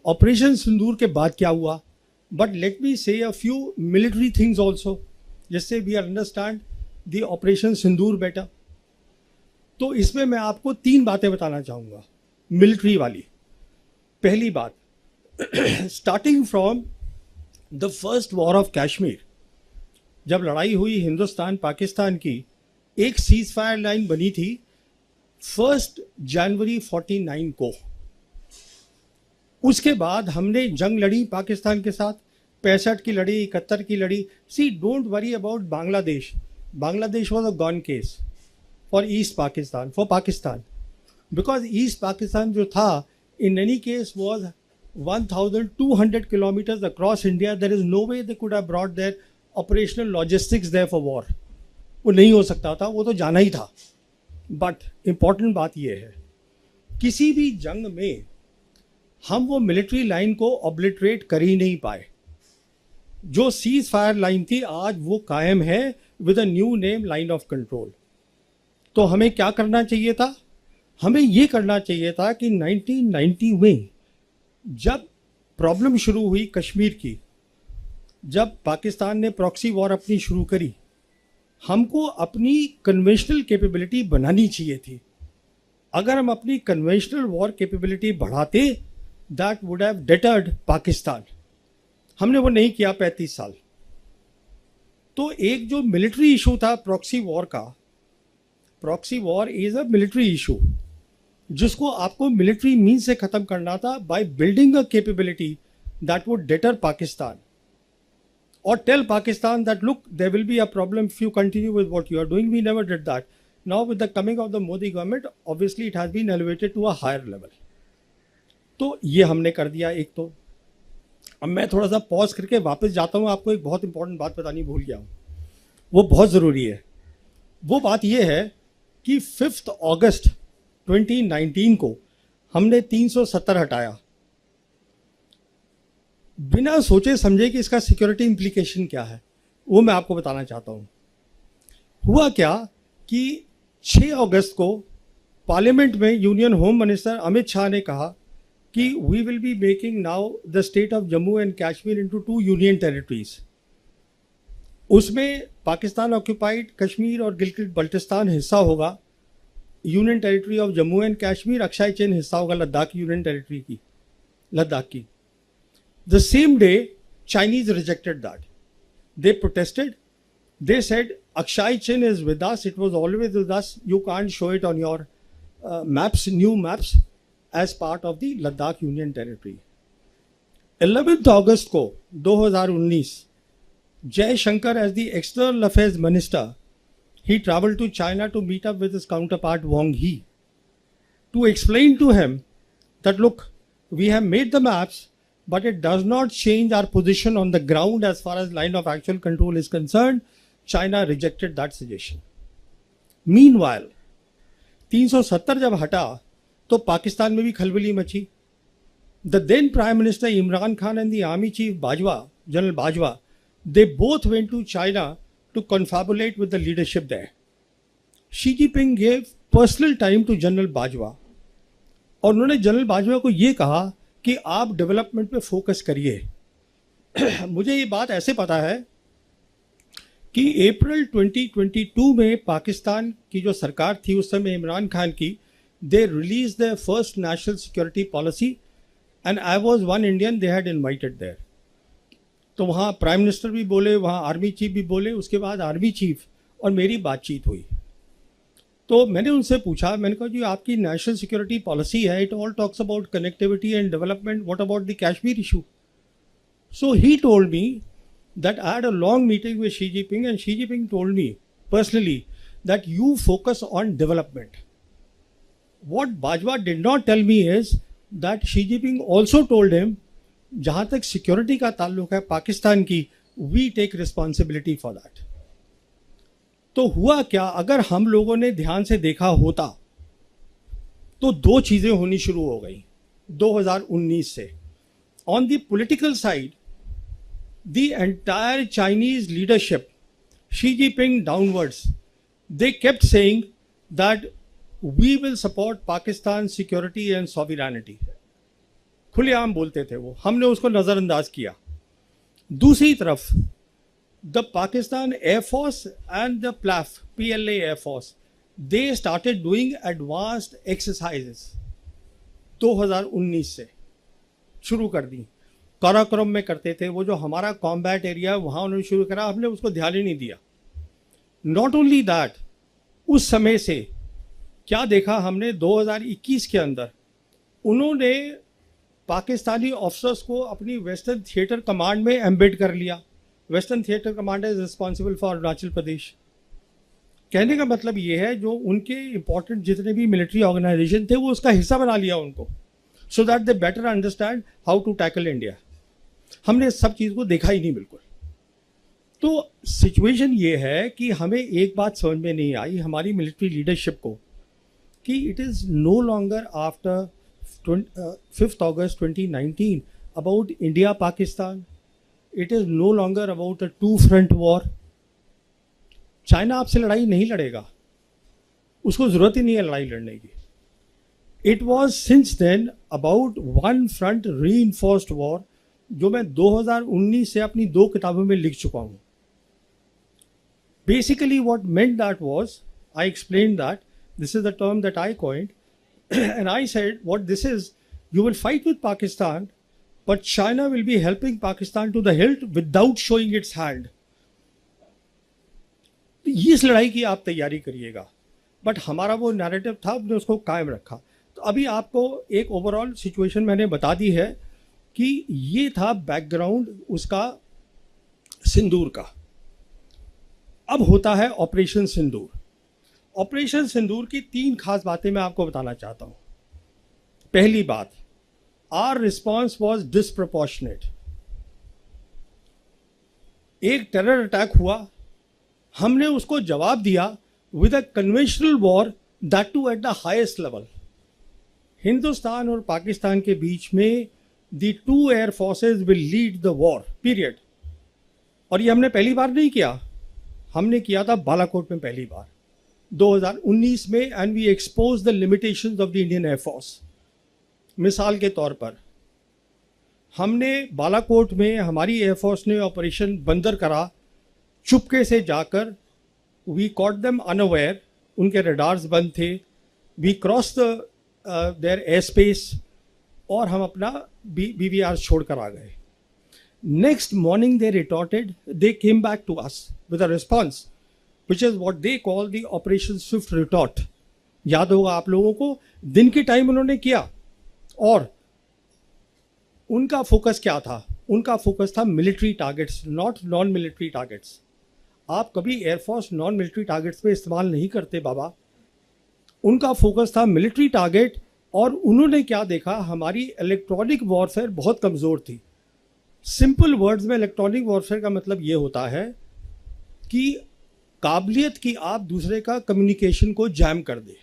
Operation सिंदूर के बाद क्या हुआ, but let me say a few military things also, जिससे we understand the operation Sindoor better. तो इसमें मैं आपको 3 बातें बताना चाहूँगा मिलिट्री वाली। पहली बात, starting from the first war of Kashmir, जब लड़ाई हुई हिंदुस्तान पाकिस्तान की, एक सीज फायर लाइन बनी थी 1 जनवरी 49 को। उसके बाद हमने जंग लड़ी पाकिस्तान के साथ, 65 की लड़ी, 71 की लड़ी। See don't worry about Bangladesh, Bangladesh was a gone case for East Pakistan, for Pakistan, because East Pakistan जो था in any case was 1200 kilometers across India. There is no way they could have brought their operational logistics there for war. वो नहीं हो सकता था, वो तो जाना ही था। बट इम्पॉर्टेंट बात ये है, किसी भी जंग में हम वो मिलिट्री लाइन को ऑब्लिटरेट कर ही नहीं पाए। जो सीज फायर लाइन थी आज वो कायम है with a new name, line of control. तो हमें क्या करना चाहिए था? हमें ये करना चाहिए था कि 1990 में जब प्रॉब्लम शुरू हुई कश्मीर की, जब पाकिस्तान ने प्रॉक्सी वॉर अपनी शुरू करी, हमको अपनी कन्वेंशनल कैपेबिलिटी बनानी चाहिए थी। अगर हम अपनी कन्वेंशनल वॉर कैपेबिलिटी बढ़ाते, that would have deterred Pakistan. हमने वो नहीं किया 35 साल। तो एक जो मिलिट्री इशू था प्रॉक्सी वॉर का, proxy war is a military issue, जिसको आपको मिलिट्री मीन्स से खत्म करना था by building a capability that would deter Pakistan और tell Pakistan that look there will be a problem if you continue with what you are doing. We never did that. Now with the coming of the Modi government, obviously it has been elevated to a higher level. तो ये हमने कर दिया एक। तो अब मैं थोड़ा सा पॉज करके वापस जाता हूँ, आपको एक बहुत इंपॉर्टेंट बात बतानी भूल गया हूँ, वो बहुत ज़रूरी है। वो बात ये है कि 5 अगस्त 2019 को हमने 370 हटाया, बिना सोचे समझे कि इसका सिक्योरिटी इम्प्लीकेशन क्या है, वो मैं आपको बताना चाहता हूँ। हुआ क्या कि 6 अगस्त को पार्लियामेंट में union home minister Amit Shah ने कहा कि we will be making now the state of Jammu and Kashmir into 2 union territories. उसमें पाकिस्तान ऑक्यूपाइड कश्मीर और गिलगित बल्टिस्तान हिस्सा होगा, union territory of Jammu and Kashmir, Aksai Chin हिस्सा होगा लद्दाख यूनियन टेरिटरी की, लद्दाख की। The same day Chinese rejected that, they protested, they said Aksai Chin is with us, it was always with us, you can't show it on your maps, new maps as part of the Ladakh union territory. 11 अगस्त को 2019 Jaishankar as the external affairs minister, he traveled to China to meet up with his counterpart Wang He to explain to him that look, we have made the maps, but it does not change our position on the ground as far as line of actual control is concerned. China rejected that suggestion. Meanwhile, 370 जब हटा तो पाकिस्तान में भी खलबली मची। The then Prime Minister Imran Khan and the Army Chief Bajwa, General Bajwa, they both went to China to confabulate with the leadership there. Xi Jinping gave personal time to General Bajwa और उन्होंने general Bajwa को ये कहा कि आप development पे focus करिए। मुझे ये बात ऐसे पता है कि अप्रैल 2022 में पाकिस्तान की जो सरकार थी उस समय इमरान खान की, they release the first national security policy and I was one Indian they had invited there. तो वहाँ प्राइम मिनिस्टर भी बोले, वहाँ आर्मी चीफ भी बोले, उसके बाद आर्मी चीफ और मेरी बातचीत हुई। तो मैंने उनसे पूछा, मैंने कहा जी आपकी नेशनल सिक्योरिटी पॉलिसी है, it all talks about connectivity and development, what about the Kashmir issue? So he told me that I had a long meeting with Xi Jinping and Xi Jinping told me personally that you focus on development. What Bajwa did not tell me is that Xi Jinping also told him, जहाँ तक security का ताल्लुक है पाकिस्तान की, we take responsibility for that. तो हुआ क्या, अगर हम लोगों ने ध्यान से देखा होता तो 2 चीज़ें होनी शुरू हो गई 2019 से। On the political side, the entire Chinese leadership, Xi Jinping downwards, they kept saying that we will support Pakistan security and sovereignty. खुलेआम बोलते थे वो, हमने उसको नज़रअंदाज किया। दूसरी तरफ the Pakistan air force and the PLAAF PLA air force, they started doing advanced exercises 2019 से शुरू कर दी। काराकोरम में करते थे, वो जो हमारा कॉम्बैट एरिया वहाँ उन्होंने शुरू करा, हमने उसको ध्यान ही नहीं दिया। नॉट ओनली दैट, उस समय से क्या देखा हमने 2021 के अंदर उन्होंने पाकिस्तानी ऑफिसर्स को अपनी वेस्टर्न थिएटर कमांड में एम्बेड कर लिया। Western theatre command is responsible for Arunachal Pradesh. कहने का मतलब ये है जो उनके इंपॉर्टेंट जितने भी मिलिट्री ऑर्गेनाइजेशन थे वो उसका हिस्सा बना लिया उनको, so that they better understand how to tackle India. हमने सब चीज़ को देखा ही नहीं बिल्कुल। तो सिचुएशन ये है कि हमें एक बात समझ में नहीं आई हमारी मिलिट्री लीडरशिप को कि it is no longer after 5th August 2019 about India Pakistan. It is no longer about a two front war. China आपसे लड़ाई नहीं लड़ेगा, उसको ज़रूरत ही नहीं है लड़ाई लड़ने की। It was since then about one front reinforced war, जो मैं 2019 से अपनी 2 किताबों में लिख चुका हूँ। Basically what meant that was, I explain that this is the term that I coined and I said what this is, you will fight with Pakistan but China will be helping Pakistan to the hilt without showing its hand. इस लड़ाई की आप तैयारी करिएगा, but हमारा वो narrative था, हमने उसको कायम रखा। तो अभी आपको एक ओवरऑल सिचुएशन मैंने बता दी है कि ये था बैकग्राउंड उसका सिंदूर का। अब होता है ऑपरेशन सिंदूर। ऑपरेशन सिंदूर की 3 खास बातें मैं आपको बताना चाहता हूं। पहली बात, आवर रिस्पॉन्स वॉज डिसप्रपोर्शनेट। एक टेरर अटैक हुआ, हमने उसको जवाब दिया with a conventional war, that too at the highest level. Hindustan और पाकिस्तान के बीच में the 2 air forces will lead the war period. और ये हमने पहली बार नहीं किया, हमने किया था बालाकोट में पहली बार 2019 में, and we expose the limitations of the Indian air force. मिसाल के तौर पर हमने बालाकोट में हमारी एयरफोर्स ने ऑपरेशन बंदर करा, चुपके से जाकर वी कॉट देम अनअवेयर, उनके रडार्स बंद थे, we cross the their air space और हम अपना BVR छोड़कर आ गए। Next morning they retorted, they came back to us with a response which is what they call the Operation Swift Retort. याद होगा आप लोगों को, दिन के टाइम उन्होंने किया। और उनका फोकस क्या था? उनका फोकस था military targets, not non military targets. आप कभी एयरफोर्स नॉन मिलिट्री टारगेट्स पे इस्तेमाल नहीं करते बाबा। उनका फोकस था मिलिट्री टारगेट। और उन्होंने क्या देखा, हमारी इलेक्ट्रॉनिक वॉरफेयर बहुत कमज़ोर थी। सिंपल वर्ड्स में इलेक्ट्रॉनिक वॉरफेयर का मतलब ये होता है कि काबिलियत कि आप दूसरे का कम्युनिकेशन को जैम कर दें।